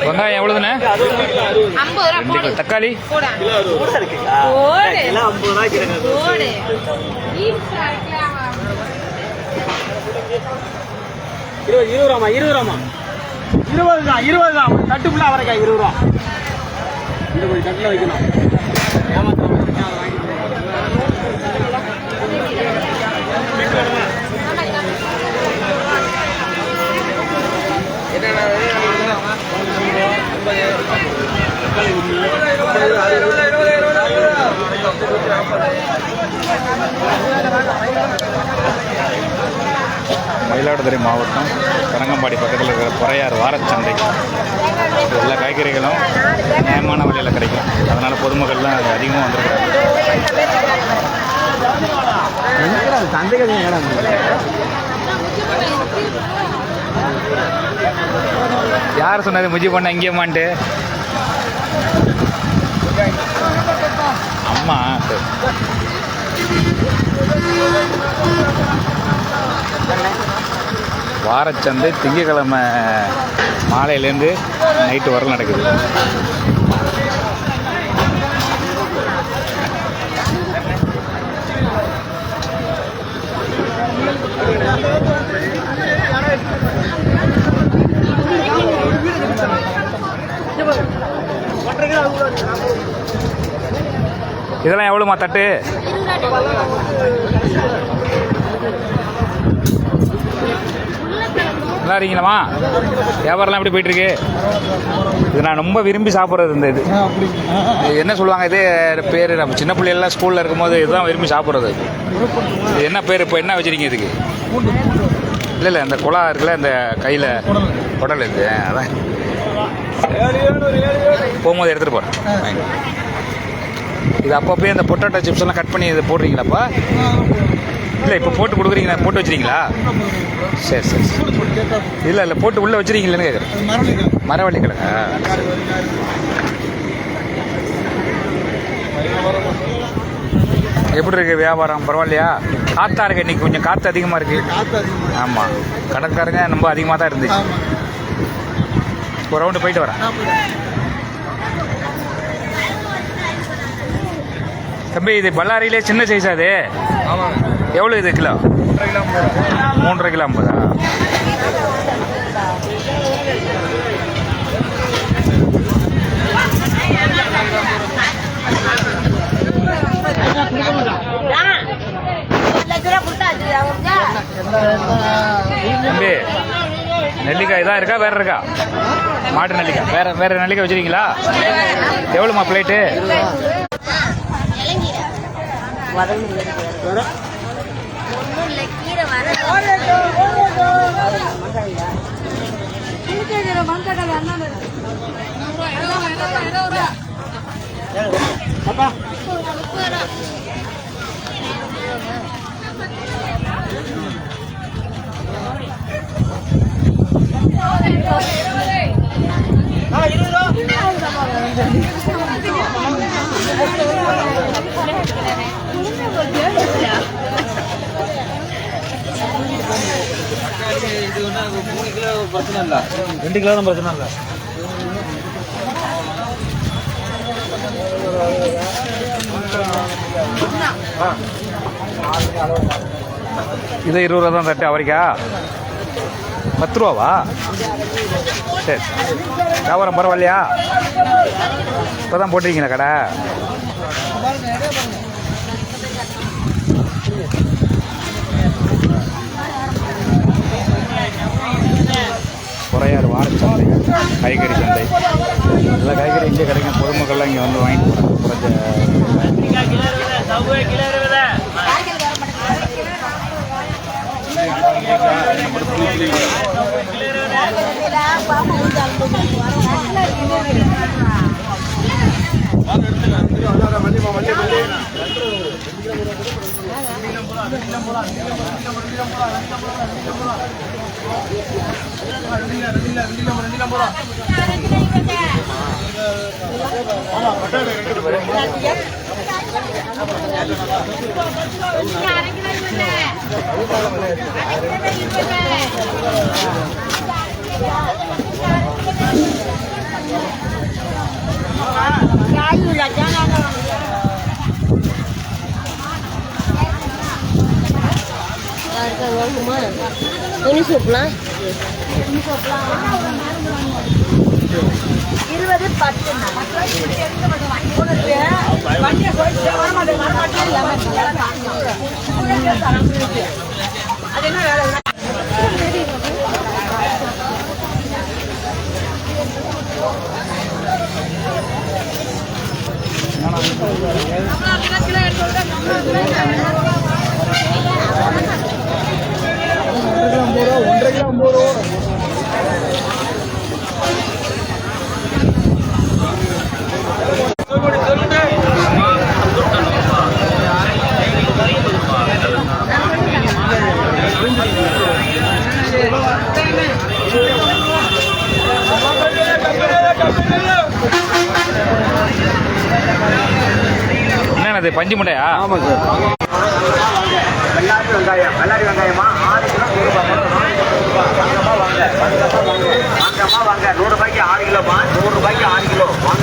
வெங்காயம் எவ்வளவுண்ணே? 50 ரூபா. தக்காளி 20 தான். தட்டுக்குள்ள அவரைக்காய் 20 ரூபா. இந்த கொஞ்சம் தட்டில் வைக்கணும். மயிலாடுதுறை மாவட்டம் கரங்கம்பாடி பக்கத்தில் இருக்கிற பொறையார் வாரச்சந்தை. எல்லா காய்கறிகளும் நியாயமான விலையில் கிடைக்கும். அதனால் பொதுமக்கள்லாம் அது அதிகமாக வந்துருக்காங்க. யார் சொன்னது முஜி பண்ண இங்கேமான்ட்டு? அம்மா வாரச்சந்தை திங்கக்கிழமை மாலையிலேருந்து நைட்டு வரல நடக்குது. இதெல்லாம் எவ்வளோமா தட்டு? நல்லா இருக்கீங்களாம்மா? வியாபாரம்லாம் எப்படி போயிட்டுருக்கு? இது நான் ரொம்ப விரும்பி சாப்பிட்றது. இந்த இது என்ன சொல்லுவாங்க, இது பேர் நம்ம சின்ன பிள்ளைகள்லாம் ஸ்கூலில் இருக்கும்போது இதுதான் விரும்பி சாப்பிட்றது. இது என்ன பேர்? இப்போ என்ன வச்சுருக்கீங்க இதுக்கு? இல்லை இந்த குழா இருக்குல்ல, இந்த கையில் குடல் இது, அதான் போகும்போது எடுத்துகிட்டு போகிறேன். இது அப்பப்போ இந்த பொட்டேட்டோ சிப்ஸ் எல்லாம் கட் பண்ணி இதை போடுறீங்களாப்பா? இல்லை இப்போ போட்டு கொடுக்குறீங்களா? போட்டு வச்சுருக்கீங்களா? சரி சரி. இல்லை போட்டு உள்ளே வச்சுருக்கீங்களேன்னு கேட்குறேன். மரவள்ளி கிழங்கா? எப்படி இருக்கு வியாபாரம்? பரவாயில்லையா? காற்றா இருக்கு இன்னைக்கு, கொஞ்சம் காற்று அதிகமாக இருக்குது. ஆமாம், கடைக்காரங்க ரொம்ப அதிகமாக தான் இருந்துச்சு. ஒரு ரவுண்டு போயிட்டு வரேன். தம்பி, இது பல்லாரியிலே சின்ன சைஸா? அது எவ்வளோ இது கிலோ? 3.5 கிலோ 50. தம்பி, நெல்லிக்காய் தான் இருக்கா, வேற இருக்கா? மாட்டு நெல்லிக்காய் வேற நெல்லிக்காய் வச்சுருக்கீங்களா? எவ்வளோமா பிளேட்டு? இது 3 கிலோ பிரச்சனை இல்லை, 2 கிலோ தான் பிரச்சனை இல்லை. இது 20 ரூபா தான் தட்டு. அவரைக்கா 10 ரூபாவா? சரி, வியாபாரம் பரவாயில்லையா? இப்போ தான் போட்டிருக்கீங்களா கடை? பொறையார் வாரச்சந்தை, காய்கறி சந்தை. எல்லா காய்கறி இங்கே கிடைக்கும். பொதுமக்கள்லாம் இங்கே வந்து வாங்கிட்டு போகிறாங்க. குறைஞ்ச துணி சோப்புலாம் 20 10 அது என்ன வேலை என்னது பஞ்சு முட்டையா? ஆமாம் சார். வெள்ளாரி வெங்காயமா 6 கிலோ 100 ரூபாய் வாங்க வாங்க 100 ரூபாய்க்கு 6 கிலோமா 100 ரூபாய்க்கு 6 கிலோ வாங்க.